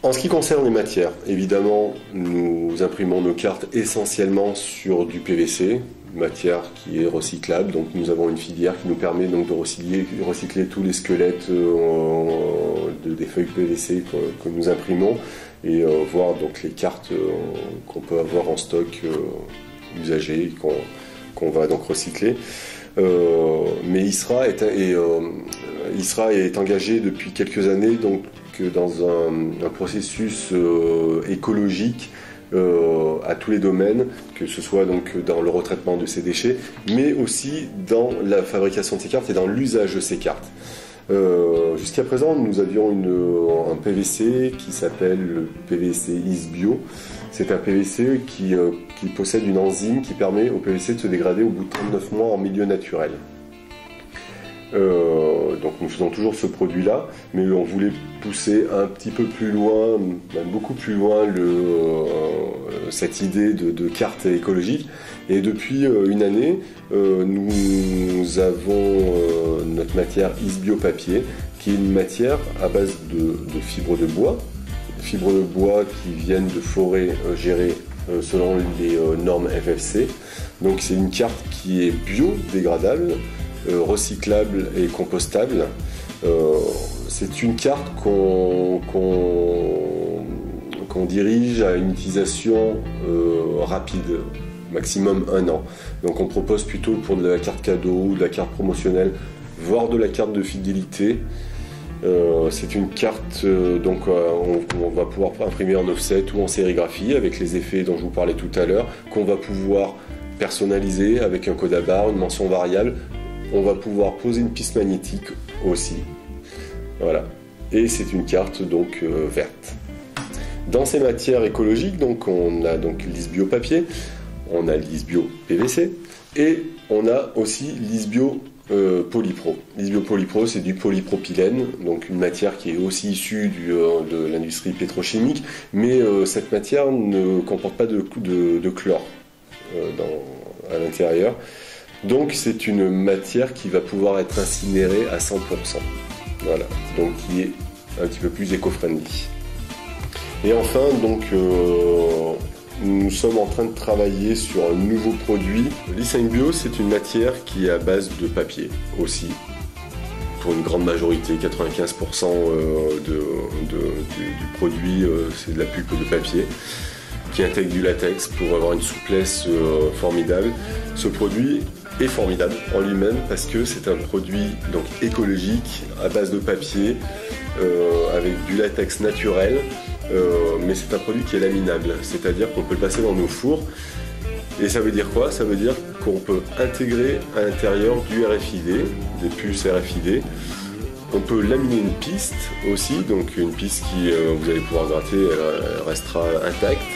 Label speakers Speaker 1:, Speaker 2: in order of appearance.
Speaker 1: En ce qui concerne les matières, évidemment, nous imprimons nos cartes essentiellement sur du PVC, une matière qui est recyclable. Donc nous avons une filière qui nous permet donc de recycler tous les squelettes des feuilles PVC que nous imprimons et voir donc les cartes qu'on peut avoir en stock usagées qu'on va donc recycler. Mais ISRA est engagé depuis quelques années donc dans un processus écologique à tous les domaines, que ce soit donc dans le retraitement de ces déchets, mais aussi dans la fabrication de ces cartes et dans l'usage de ces cartes. Jusqu'à présent, nous avions un PVC qui s'appelle le PVC ISBio. C'est un PVC qui possède une enzyme qui permet au PVC de se dégrader au bout de 39 mois en milieu naturel. Donc nous faisons toujours ce produit-là, mais on voulait pousser un petit peu plus loin, même beaucoup plus loin, cette idée de carte écologique. Et depuis une année, nous avons notre matière ISBio papier, qui est une matière à base de fibres de bois qui viennent de forêts gérées selon les normes FFC. Donc c'est une carte qui est biodégradable, recyclable et compostable. C'est une carte qu'on dirige à une utilisation rapide, maximum 1 an. Donc on propose plutôt pour de la carte cadeau ou de la carte promotionnelle, voire de la carte de fidélité. C'est une carte donc on va pouvoir imprimer en offset ou en sérigraphie avec les effets dont je vous parlais tout à l'heure, qu'on va pouvoir personnaliser avec un code à barre, une mention variable. On va pouvoir poser une piste magnétique aussi. Voilà. Et c'est une carte donc verte. Dans ces matières écologiques, donc on a donc l'ISBio papier, on a l'ISBio PVC et on a aussi l'ISBio Polypro. L'ISBio Polypro, c'est du polypropylène, donc une matière qui est aussi issue de l'industrie pétrochimique, mais cette matière ne comporte pas de chlore à l'intérieur. Donc c'est une matière qui va pouvoir être incinérée à 100%. Voilà, donc qui est un petit peu plus éco-friendly. Et enfin, donc nous sommes en train de travailler sur un nouveau produit. l'E5 Bio, c'est une matière qui est à base de papier aussi. Pour une grande majorité, 95% du produit, c'est de la pulpe de papier qui intègre du latex pour avoir une souplesse formidable. Ce produit est formidable en lui-même parce que c'est un produit donc écologique à base de papier avec du latex naturel, mais c'est un produit qui est laminable, c'est-à-dire qu'on peut le passer dans nos fours. Et ça veut dire quoi? Ça veut dire qu'on peut intégrer à l'intérieur du RFID, des puces RFID. On peut laminer une piste aussi, donc une piste qui, vous allez pouvoir gratter, elle restera intacte.